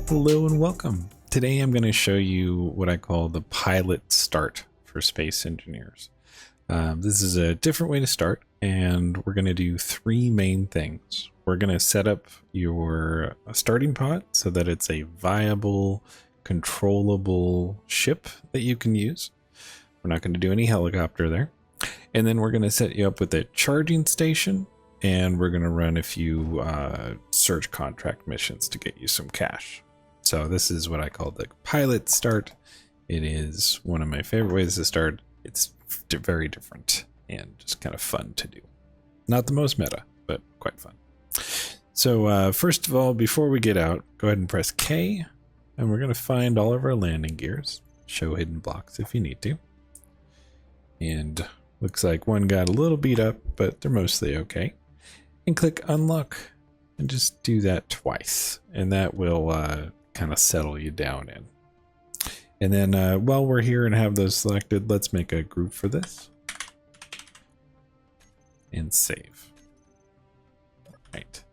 Hello and welcome. Today I'm going to show you what I call the pilot start for space engineers. This is a different way to start, and we're going to do three main things. We're going to set up your starting pod so that it's a viable, controllable ship that you can use. We're not going to do any helicopter there. And then we're going to set you up with a charging station, and we're going to run a few search contract missions to get you some cash. So this is what I call the pilot start. It is one of my favorite ways to start. It's very different and just kind of fun to do. Not the most meta, but quite fun. So first of all, before we get out, go ahead and press K, and we're going to find all of our landing gears. Show hidden blocks if you need to. And looks like one got a little beat up, but they're mostly okay. And click unlock, and just do that twice, and that will kind of settle you down in. And then while we're here and have those selected, let's make a group for this and save. Right.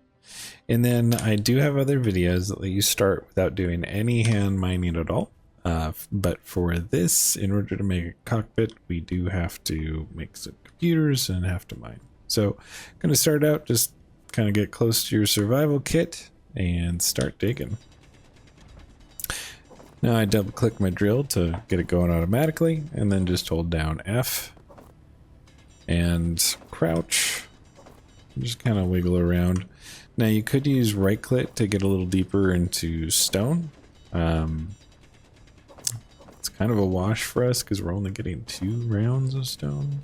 And then I do have other videos that let you start without doing any hand mining at all. But for this, in order to make a cockpit, we do have to make some computers and have to mine. So I'm going to start out, just kind of get close to your survival kit and start digging. Now I double click my drill to get it going automatically, and then just hold down F and crouch. Just kind of wiggle around. Now you could use right click to get a little deeper into stone. It's kind of a wash for us because we're only getting 2 rounds of stone.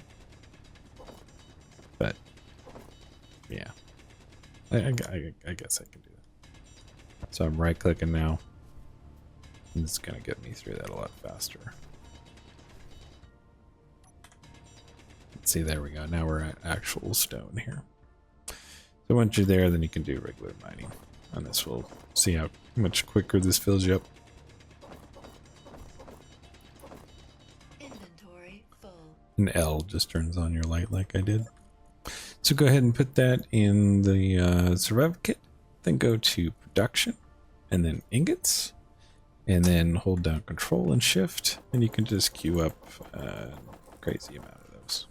But yeah, I guess I can do that. So I'm right clicking now. And it's gonna get me through that a lot faster. Let's see, there we go. Now we're at actual stone here. So once you're there, then you can do regular mining. And this will see how much quicker this fills you up. Inventory full. And L just turns on your light like I did. So go ahead and put that in the survival kit. Then go to production and then ingots. And then hold down Control and Shift, and you can just queue up a crazy amount of those.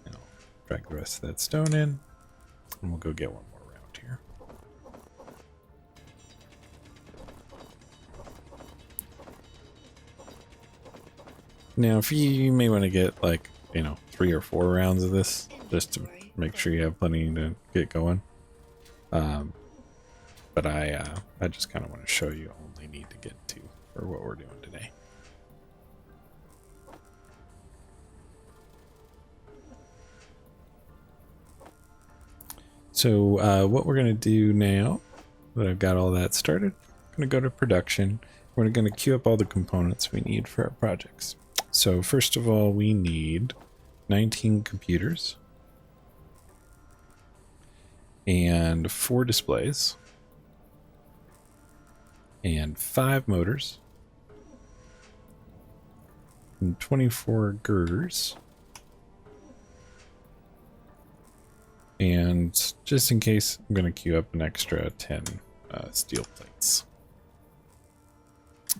And I'll drag the rest of that stone in, and we'll go get one more round here. Now, if you may want to get like, 3 or 4 rounds of this, just to make sure you have plenty to get going. But I just kind of want to show you only need to get 2 for what we're doing today. So what we're going to do now that I've got all that started, I'm going to go to production. We're going to queue up all the components we need for our projects. So first of all, we need 19 computers and 4 displays. And 5 motors, and 24 girders, and just in case, I'm going to queue up an extra 10 steel plates.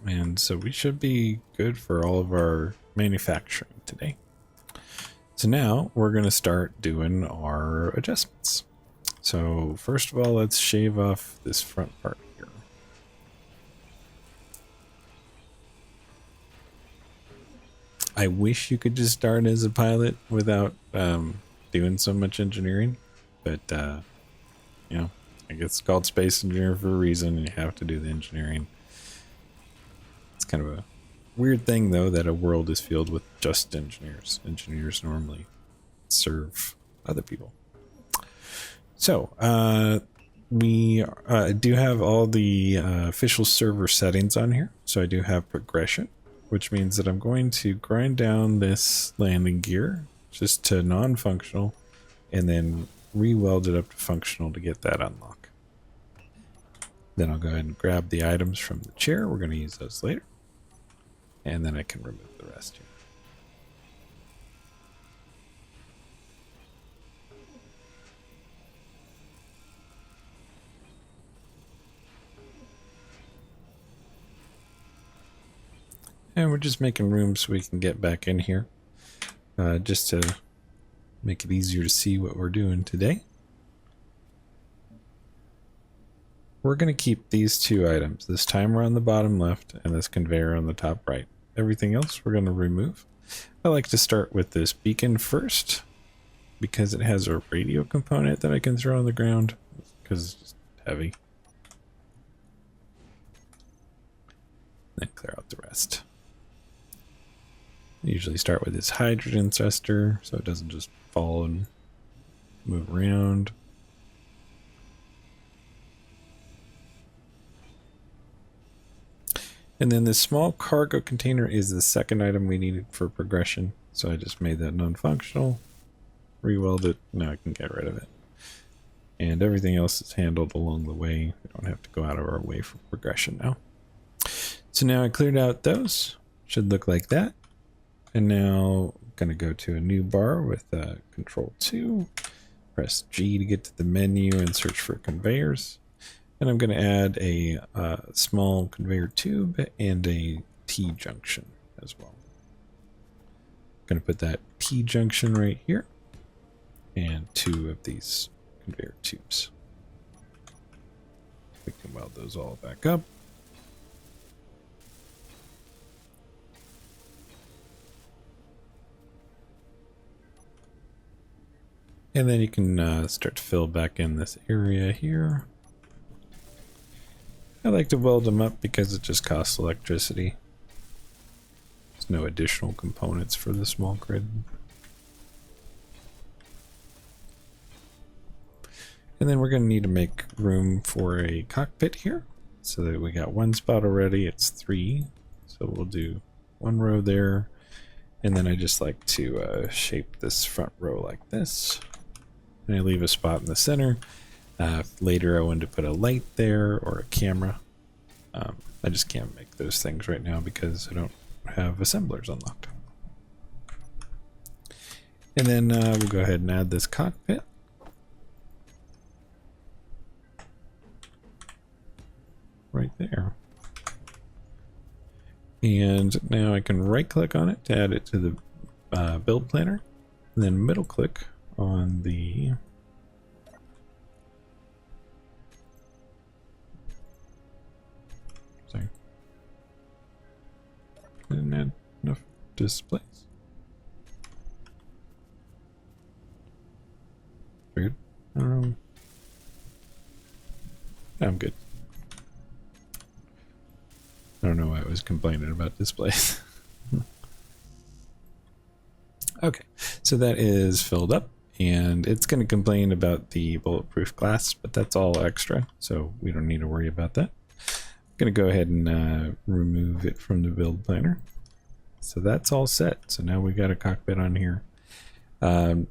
And so we should be good for all of our manufacturing today. So now we're going to start doing our adjustments. So first of all, let's shave off this front part. I wish you could just start as a pilot without doing so much engineering, but I guess it's called space engineer for a reason, and you have to do the engineering. It's kind of a weird thing, though, that a world is filled with just engineers. Engineers normally serve other people. So we do have all the official server settings on here. So I do have progression, which means that I'm going to grind down this landing gear just to non-functional and then re-weld it up to functional to get that unlock. Then I'll go ahead and grab the items from the chair. We're going to use those later. And then I can remove the rest here. And we're just making room so we can get back in here, just to make it easier to see what we're doing today. We're going to keep these two items, this timer on the bottom left and this conveyor on the top right. Everything else we're going to remove. I like to start with this beacon first because it has a radio component that I can throw on the ground because it's just heavy. Then clear out the rest. I usually start with this hydrogen thruster so it doesn't just fall and move around. And then this small cargo container is the second item we needed for progression. So I just made that non-functional, re-weld it, now I can get rid of it. And everything else is handled along the way. We don't have to go out of our way for progression now. So now I cleared out those. Should look like that. And now I'm going to go to a new bar with Control 2. Press G to get to the menu and search for conveyors. And I'm going to add a small conveyor tube and a T-junction as well. I'm going to put that T-junction right here and 2 of these conveyor tubes. We can weld those all back up. And then you can start to fill back in this area here. I like to weld them up because it just costs electricity. There's no additional components for the small grid. And then we're going to need to make room for a cockpit here. So that we got 1 spot already, it's 3. So we'll do 1 row there. And then I just like to shape this front row like this. And I leave a spot in the center. Later I wanted to put a light there or a camera. I just can't make those things right now because I don't have assemblers unlocked. And then we'll go ahead and add this cockpit. Right there. And now I can right click on it to add it to the build planner. And then middle click on the didn't add enough displays. Weird. I'm good. I don't know why I was complaining about displays. Okay, so that is filled up, and it's going to complain about the bulletproof glass, but that's all extra, so we don't need to worry about that. I'm going to go ahead and remove it from the build planner. So that's all set. So now we got a cockpit on here.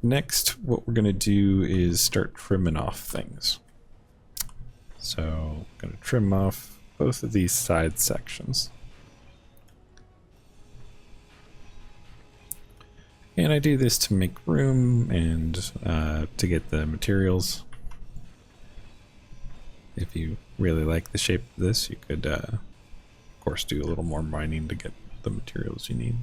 Next, what we're going to do is start trimming off things. So I'm going to trim off both of these side sections. And I do this to make room and to get the materials. If you really like the shape of this, you could, of course, do a little more mining to get the materials you need.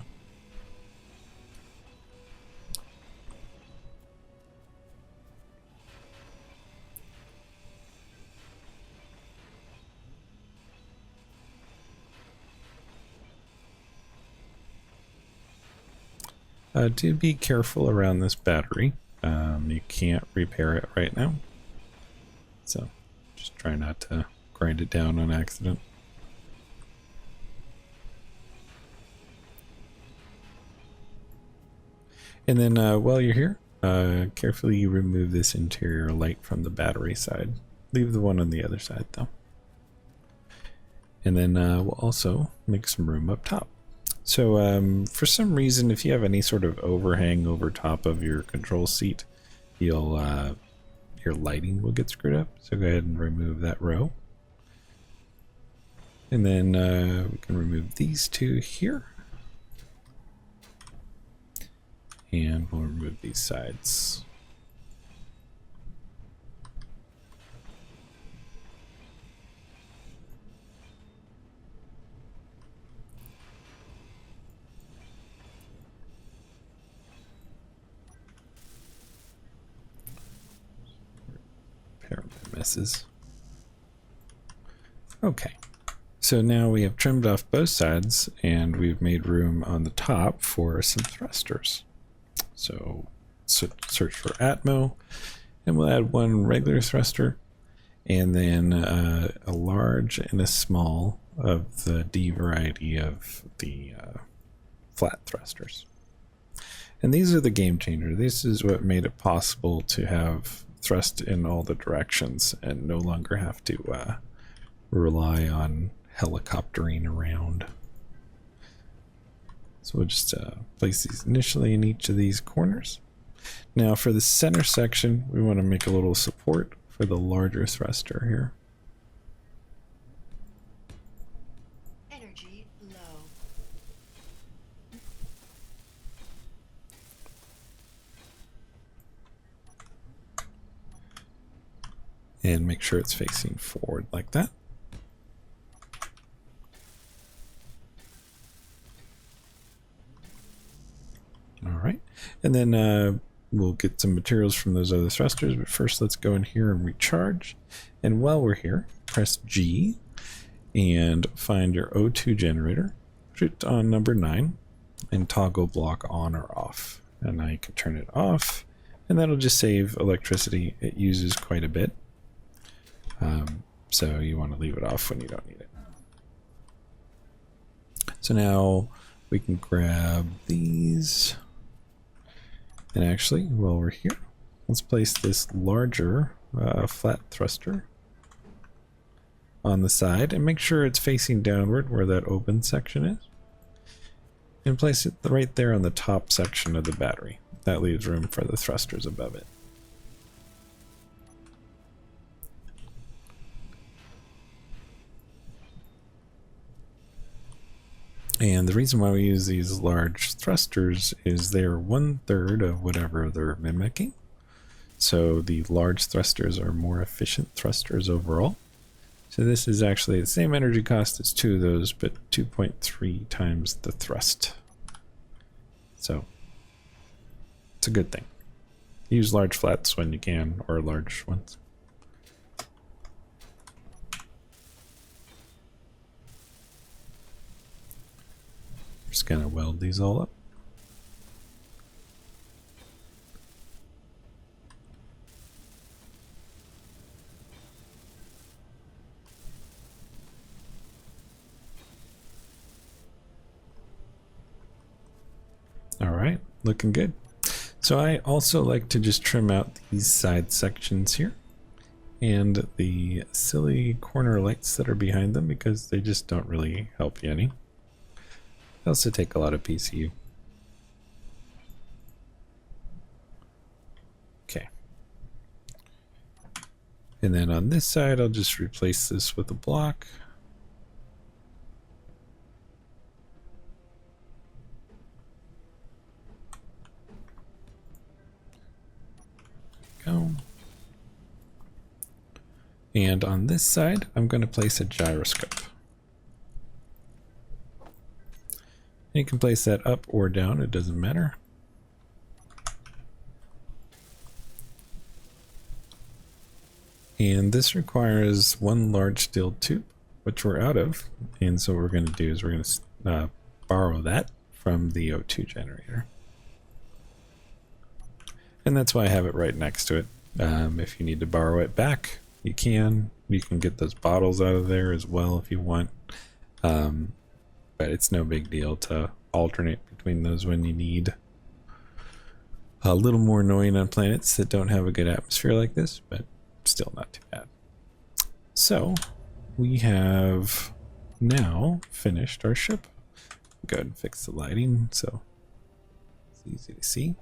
Do be careful around this battery. You can't repair it right now. So just try not to grind it down on accident. And then while you're here, carefully remove this interior light from the battery side. Leave the one on the other side though. And then we'll also make some room up top. So for some reason, if you have any sort of overhang over top of your control seat, you'll your lighting will get screwed up. So go ahead and remove that row. And then we can remove these 2 here. And we'll remove these sides. There are my misses. Okay. So now we have trimmed off both sides and we've made room on the top for some thrusters. So search for Atmo and we'll add one regular thruster and then a large and a small of the D variety of the flat thrusters. And these are the game changer. This is what made it possible to have thrust in all the directions and no longer have to rely on helicoptering around. So we'll just place these initially in each of these corners. Now for the center section, we want to make a little support for the larger thruster here. Energy low. And make sure it's facing forward like that. All right, and then we'll get some materials from those other thrusters, but first let's go in here and recharge. And while we're here, press G and find your O2 generator, put it on number 9, and toggle block on or off. And now you can turn it off, and that'll just save electricity. It uses quite a bit. So you want to leave it off when you don't need it. So now we can grab these. And actually, while we're here, let's place this larger flat thruster on the side and make sure it's facing downward where that open section is. And place it right there on the top section of the battery. That leaves room for the thrusters above it. And the reason why we use these large thrusters is they're 1/3 of whatever they're mimicking. So the large thrusters are more efficient thrusters overall. So this is actually the same energy cost as 2 of those, but 2.3 times the thrust. So it's a good thing. Use large flats when you can, or large ones. Just gonna weld these all up. All right, looking good. So I also like to just trim out these side sections here and the silly corner lights that are behind them because they just don't really help you any. They also take a lot of PCU. Okay. And then on this side, I'll just replace this with a block. Go. And on this side, I'm going to place a gyroscope. You can place that up or down, it doesn't matter. And this requires one large steel tube, which we're out of. And so what we're going to do is we're going to borrow that from the O2 generator. And that's why I have it right next to it. If you need to borrow it back, you can. You can get those bottles out of there as well if you want. But it's no big deal to alternate between those when you need. A little more annoying on planets that don't have a good atmosphere like this, but still not too bad. So we have now finished our ship. Go ahead and fix the lighting so it's easy to see.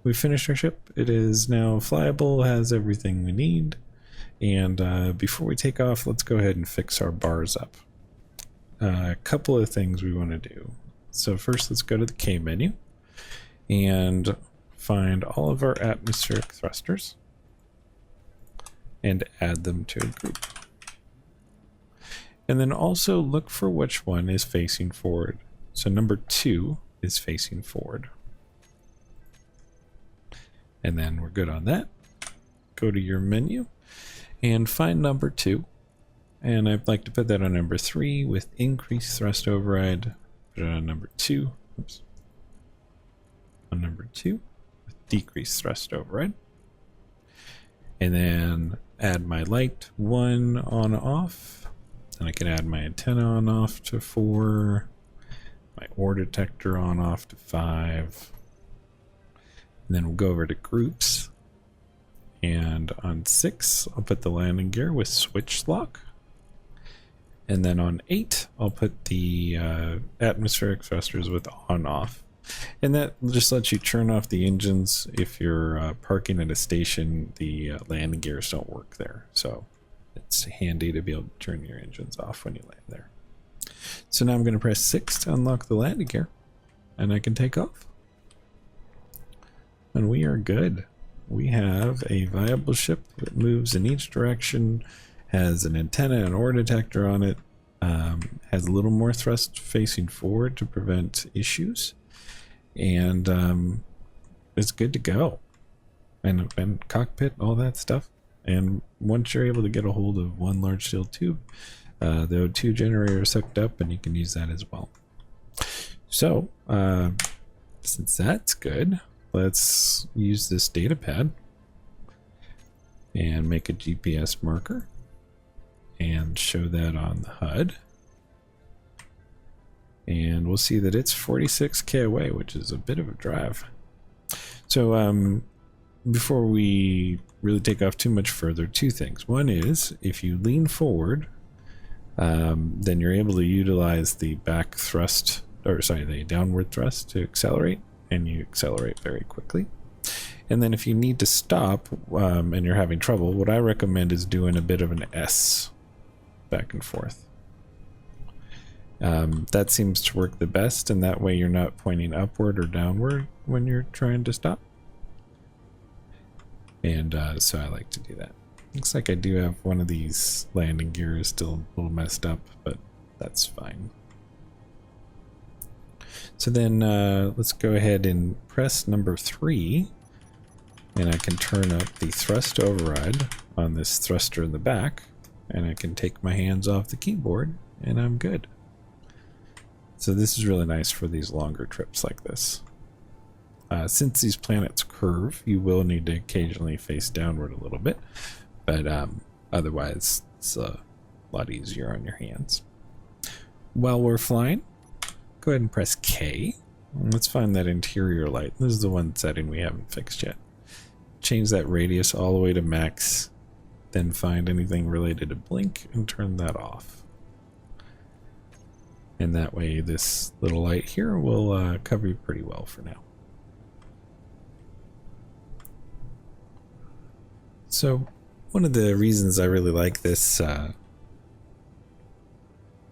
We finished our ship. It is now flyable, has everything we need. And before we take off, let's go ahead and fix our bars up. A couple of things we want to do. So first, let's go to the K menu and find all of our atmospheric thrusters and add them to a group. And then also look for which one is facing forward. So number 2 is facing forward. And then we're good on that. go to your menu and find number 2. And I'd like to put that on number 3 with increased thrust override. Put it on number 2. Oops. On number 2 with decreased thrust override. And then add my light 1 on off. And I can add my antenna on off to 4. My ore detector on off to 5. And then we'll go over to groups. And on 6, I'll put the landing gear with switch lock. And then on 8, I'll put the atmospheric thrusters with on off. And that just lets you turn off the engines if you're parking at a station. The landing gears don't work there. So it's handy to be able to turn your engines off when you land there. So now I'm going to press 6 to unlock the landing gear. And I can take off. And we are good. We have a viable ship that moves in each direction, has an antenna and ore detector on it, has a little more thrust facing forward to prevent issues, and it's good to go. And cockpit, all that stuff. And once you're able to get a hold of one large steel tube, the O2 generator is hooked up, and you can use that as well. So, since that's good, let's use this data pad and make a GPS marker and show that on the HUD. And we'll see that it's 46K away, which is a bit of a drive. So before we really take off too much further, 2 things. One is if you lean forward, then you're able to utilize the back thrust, or sorry, the downward thrust to accelerate, and you accelerate very quickly. And then if you need to stop and you're having trouble, what I recommend is doing a bit of an S back and forth. That seems to work the best, and that way you're not pointing upward or downward when you're trying to stop. And so I like to do that. Looks like I do have one of these landing gears still a little messed up, but that's fine. So then let's go ahead and press number 3, and I can turn up the thrust override on this thruster in the back, and I can take my hands off the keyboard, and I'm good. So this is really nice for these longer trips like this. Since these planets curve, you will need to occasionally face downward a little bit, but otherwise it's a lot easier on your hands. While we're flying, go ahead and press K. Let's find that interior light. This is the one setting we haven't fixed yet. Change that radius all the way to max, then find anything related to blink and turn that off. And that way this little light here will cover you pretty well for now. So one of the reasons I really like this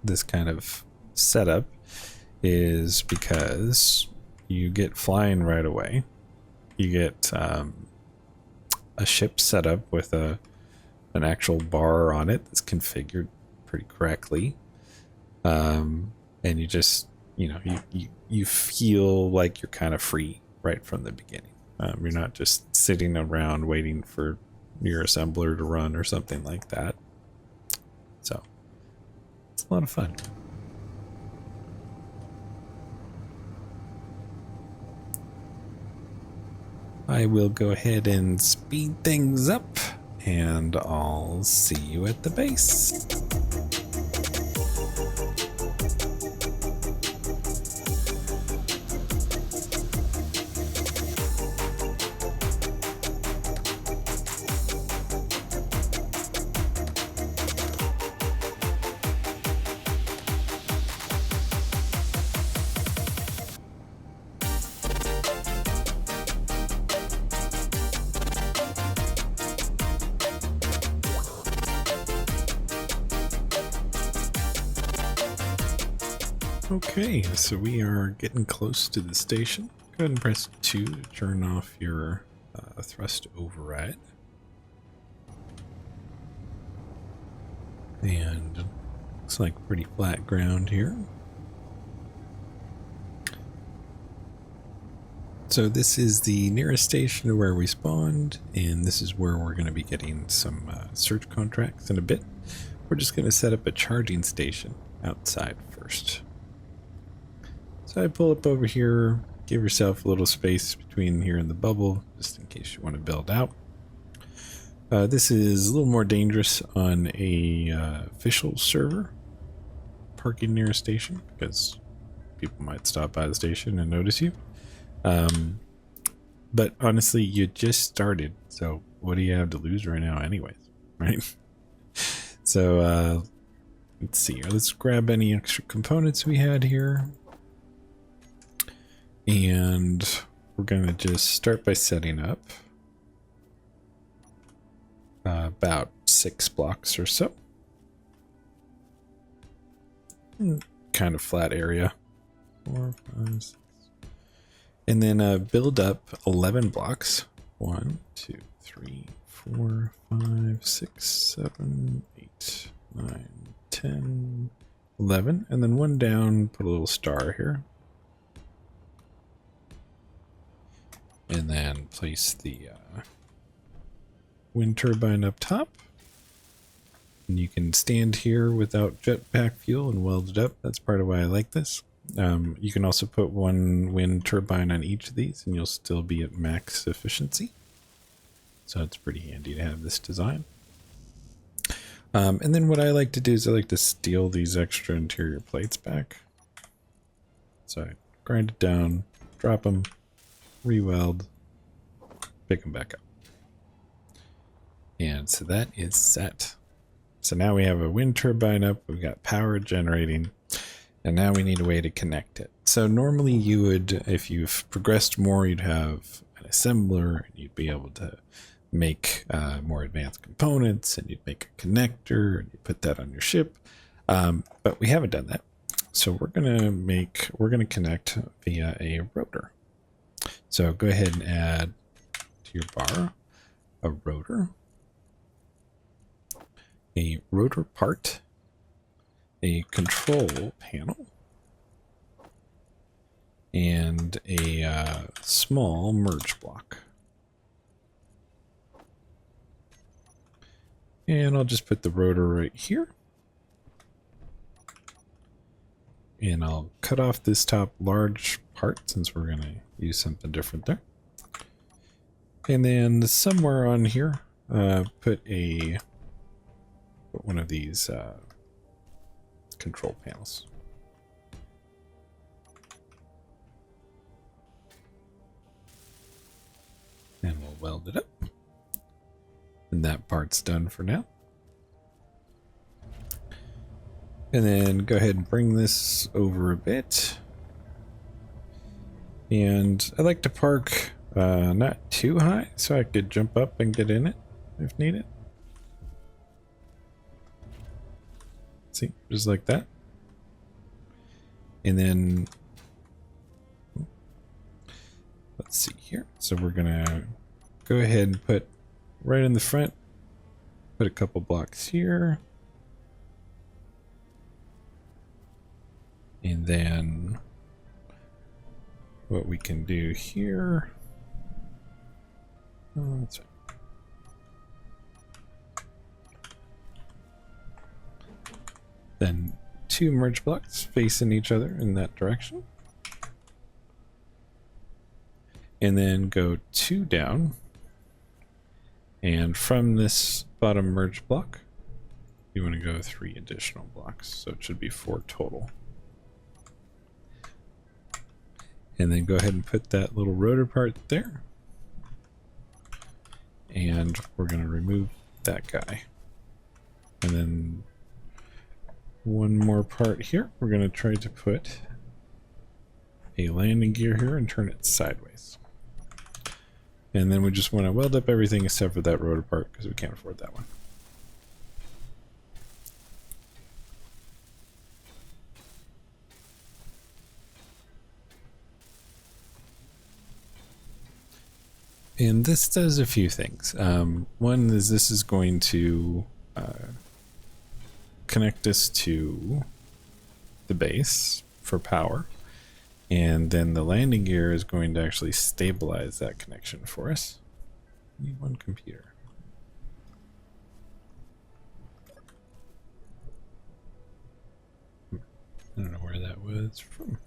this kind of setup is because you get flying right away. You get a ship set up with an actual bar on it that's configured pretty correctly, and you just, you know, you feel like you're kind of free right from the beginning. You're not just sitting around waiting for your assembler to run or something like that. So it's a lot of fun. I will go ahead and speed things up, and I'll see you at the base. Okay, so we are getting close to the station. Go ahead and press 2 to turn off your thrust override. And looks like pretty flat ground here. So this is the nearest station to where we spawned, and this is where we're going to be getting some search contracts in a bit. We're just going to set up a charging station outside first. So I pull up over here, give yourself a little space between here and the bubble, just in case you want to build out. This is a little more dangerous on a official server, parking near a station, because people might stop by the station and notice you. But honestly, you just started, so what do you have to lose right now anyways, right? So let's see, let's grab any extra components we had here. And we're going to just start by setting up about 6 blocks or so. Kind of flat area. 4, 5, 6. And then build up 11 blocks. 1, 2, 3, 4, 5, 6, 7, 8, 9, 10, 11. And then one down, put a little star here. And then place the wind turbine up top. And you can stand here without jetpack fuel and weld it up. That's part of why I like this. You can also put one wind turbine on each of these and you'll still be at max efficiency. So it's pretty handy to have this design. And then what I like to do is I like to steal these extra interior plates back. So I grind it down, drop them, re-weld, pick them back up. And so that is set. So now we have a wind turbine up, we've got power generating, and now we need a way to connect it. So normally you would, if you've progressed more, you'd have an assembler, and you'd be able to make more advanced components, and you'd make a connector, and you put that on your ship. But we haven't done that. So we're gonna connect via a rotor. So go ahead and add to your bar a rotor part, a control panel, and a small merge block. And I'll just put the rotor right here. And I'll cut off this top large part since we're going to use something different there. And then somewhere on here, put one of these control panels. And we'll weld it up. And that part's done for now. And then go ahead and bring this over a bit. And I like to park not too high so I could jump up and get in it if needed. See, just like that. And then let's see here. So we're gonna go ahead and put right in the front, put a couple blocks here. And then what we can do here. Oh, that's right. Then 2 merge blocks facing each other in that direction. And then go 2 down. And from this bottom merge block, you want to go 3 additional blocks. So it should be 4 total. And then go ahead and put that little rotor part there. And we're going to remove that guy. And then one more part here. We're going to try to put a landing gear here and turn it sideways. And then we just want to weld up everything except for that rotor part because we can't afford that one. And this does a few things. One is this is going to connect us to the base for power. And then the landing gear is going to actually stabilize that connection for us. We need one computer. I don't know where that was from.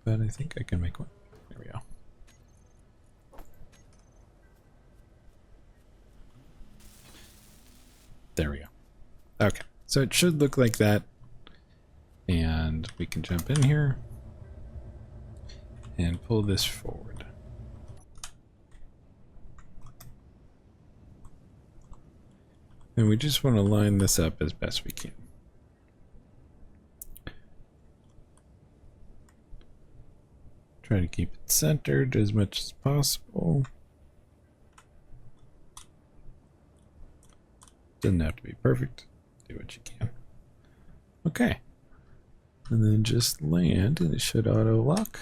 But I think I can make one. There we go. There we go. Okay, so it should look like that. And we can jump in here and pull this forward. And we just want to line this up as best we can. Try to keep it centered as much as possible. Doesn't have to be perfect. Do what you can. Okay. And then just land and it should auto lock.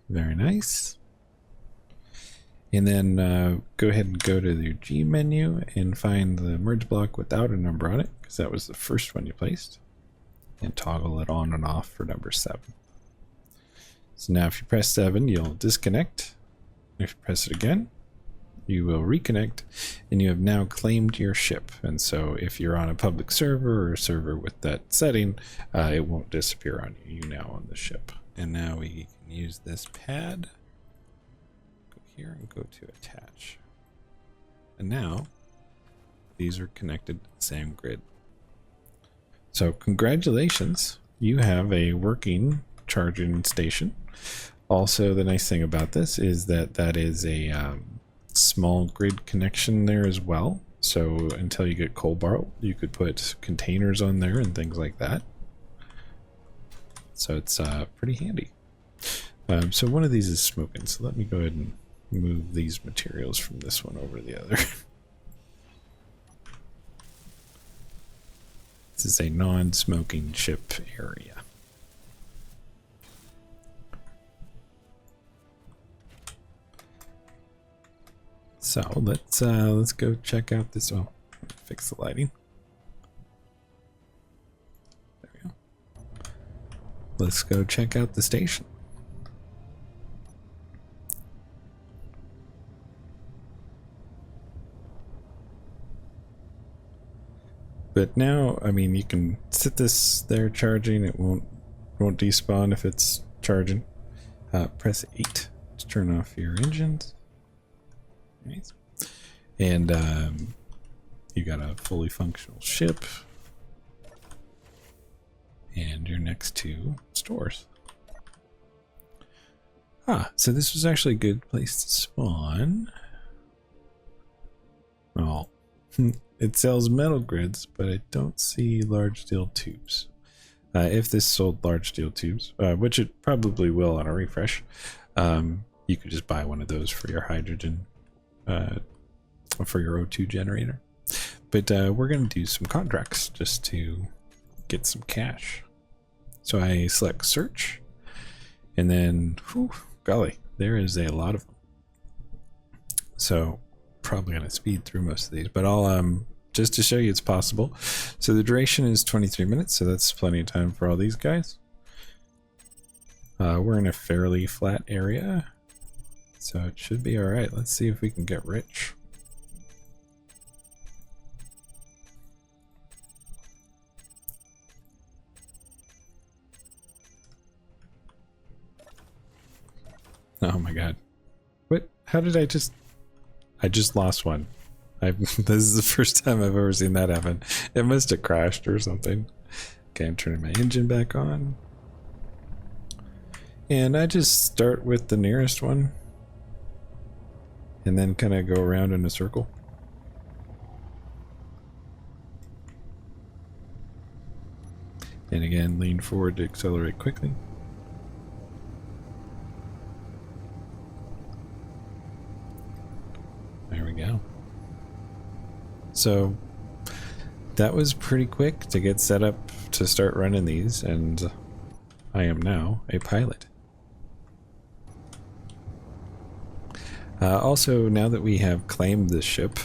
Very nice. And then go ahead and go to the G menu and find the merge block without a number on it, because that was the first one you placed. And toggle it on and off for number 7. So now if you press 7, you'll disconnect. If you press it again, you will reconnect, and you have now claimed your ship. And so if you're on a public server or a server with that setting, it won't disappear on you. You now on the ship. And now we can use this pad. Go here and go to attach. And now these are connected to the same grid. So congratulations, you have a working charging station. Also, the nice thing about this is that that is a small grid connection there as well. So until you get Cobalt, you could put containers on there and things like that. So it's pretty handy. So one of these is smoking, so let me go ahead and move these materials from this one over to the other. This is a non-smoking ship area. So let's go check out this. Oh, fix the lighting. There we go. Let's go check out the station. But now, I mean, you can sit this there charging. It won't despawn if it's charging. Press 8 to turn off your engines. Nice. And you got a fully functional ship. And you're next to stores. So this was actually a good place to spawn. Oh. It sells metal grids, but I don't see large steel tubes. If this sold large steel tubes, which it probably will on a refresh, you could just buy one of those for your hydrogen, for your O2 generator. But we're going to do some contracts just to get some cash. So I select search, and then, whew, golly, there is a lot of them. So probably going to speed through most of these, but I'll just to show you it's possible. So the duration is 23 minutes, so that's plenty of time for all these guys. We're in a fairly flat area, so it should be all right. Let's see if we can get rich. Oh my god. What? How did I just lost one. This is the first time I've ever seen that happen. It must have crashed or something. Okay, I'm turning my engine back on. And I just start with the nearest one. And then kind of go around in a circle. And again, lean forward to accelerate quickly. There we go. So that was pretty quick to get set up to start running these, and I am now a pilot. Also, now that we have claimed this ship,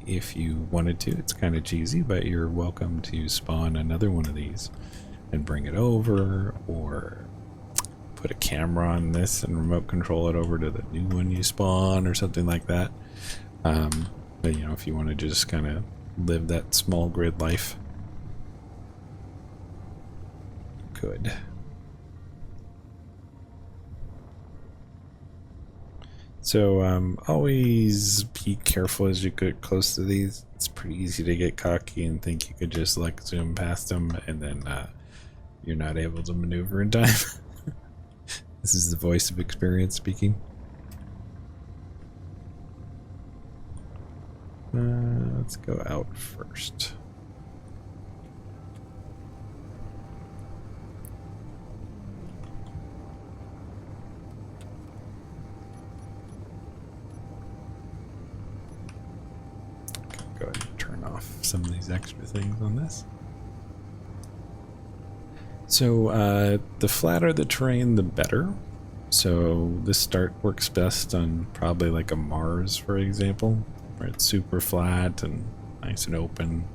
if you wanted to, it's kind of cheesy, but you're welcome to spawn another one of these and bring it over, or put a camera on this and remote control it over to the new one you spawn or something like that. But you know, if you want to just kind of live that small grid life, good. So always be careful as you get close to these. It's pretty easy to get cocky and think you could just like zoom past them, and then you're not able to maneuver in time. This is the voice of experience speaking. Let's go out first. Go ahead and turn off some of these extra things on this. So the flatter the terrain, the better. So this start works best on probably like a Mars, for example, where it's super flat and nice and open.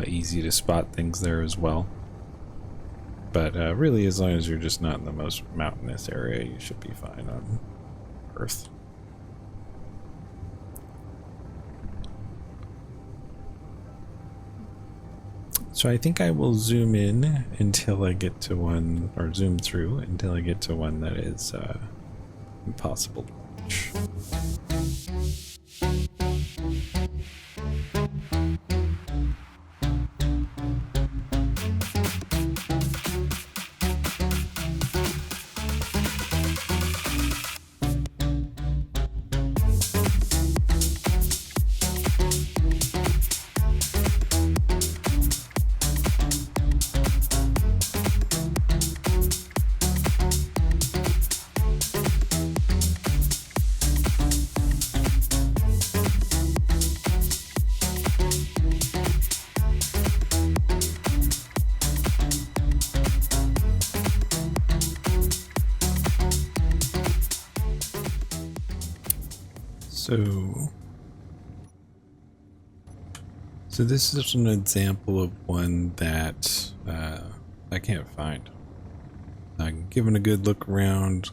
Easy to spot things there as well. But really, as long as you're just not in the most mountainous area, you should be fine on Earth. So I think I will zoom in until I get to one, or zoom through until I get to one that is impossible to reach. So this is an example of one that I can't find. I'm giving a good look around,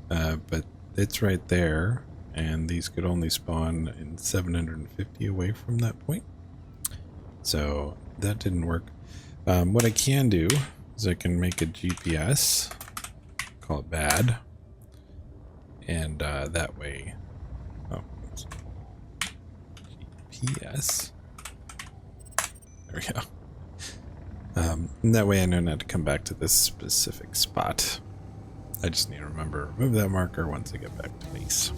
but it's right there, and these could only spawn in 750 away from that point. So that didn't work. What I can do is I can make a GPS, call it bad, and that way, oops. GPS. There we go. And that way I know not to come back to this specific spot. I just need to remember to remove that marker once I get back to base.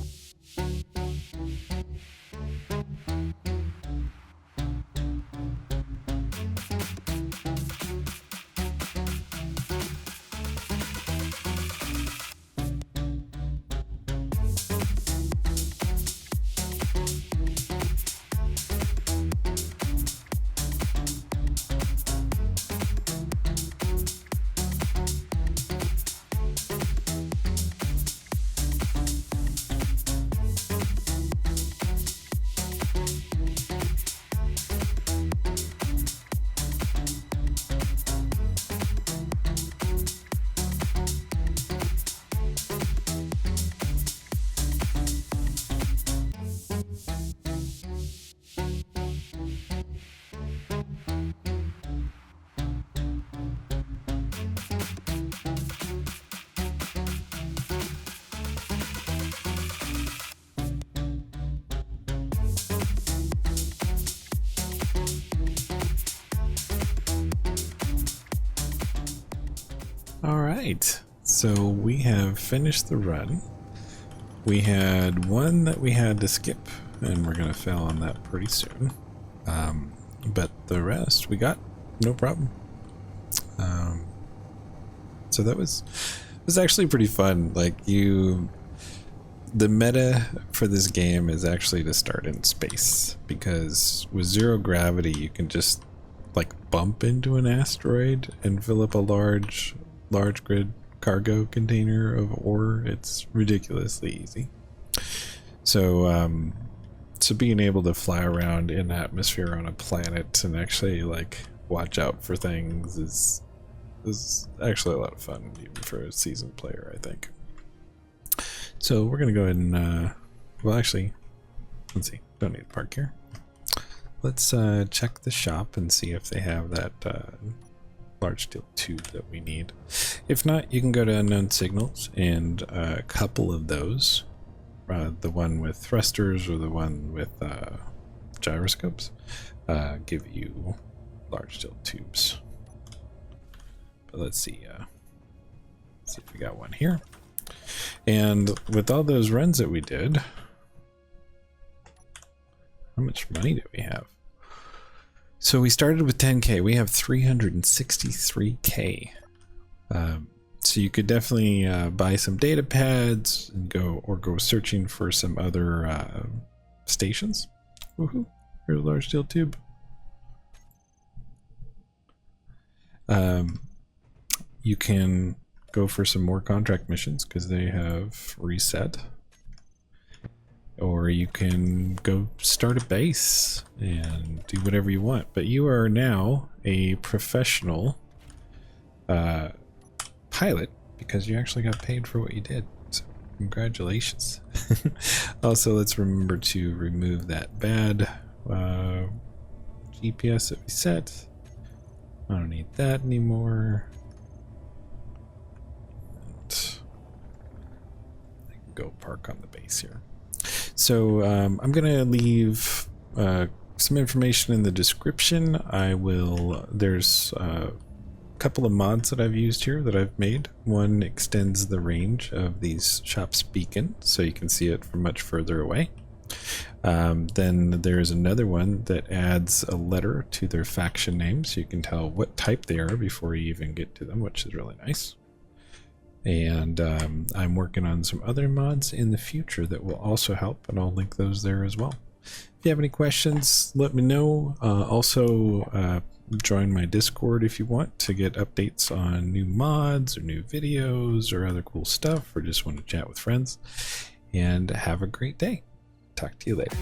Alright, so we have finished the run. We had one that we had to skip, and we're going to fail on that pretty soon. But the rest we got, no problem. So that was actually pretty fun. Like the meta for this game is actually to start in space, because with zero gravity you can just like bump into an asteroid and fill up a large grid cargo container of ore. It's ridiculously easy. So being able to fly around in atmosphere on a planet and actually like watch out for things is actually a lot of fun, even for a seasoned player, I think. So we're gonna go ahead and well, actually, let's see. Don't need to park here. Let's check the shop and see if they have that large steel tube that we need. If not, you can go to unknown signals, and a couple of those, the one with thrusters or the one with gyroscopes, give you large steel tubes. But let's see if we got one here. And with all those runs that we did, how much money do we have? So we started with 10K. We have 363K. So you could definitely buy some data pads and go searching for some other stations. Woohoo! Here's a large steel tube. You can go for some more contract missions because they have reset. Or you can go start a base and do whatever you want. But you are now a professional pilot because you actually got paid for what you did. So congratulations. Also, let's remember to remove that bad GPS that we set. I don't need that anymore. And I can go park on the base here. So I'm gonna leave some information in the description. There's a couple of mods that I've used here that I've made. One extends the range of these shops beacon so you can see it from much further away. Then there's another one that adds a letter to their faction name so you can tell what type they are before you even get to them, which is really nice. And I'm working on some other mods in the future that will also help, and I'll link those there as well. If you have any questions, let me know. Also, join my Discord if you want to get updates on new mods or new videos or other cool stuff, or just want to chat with friends. And have a great day. Talk to you later.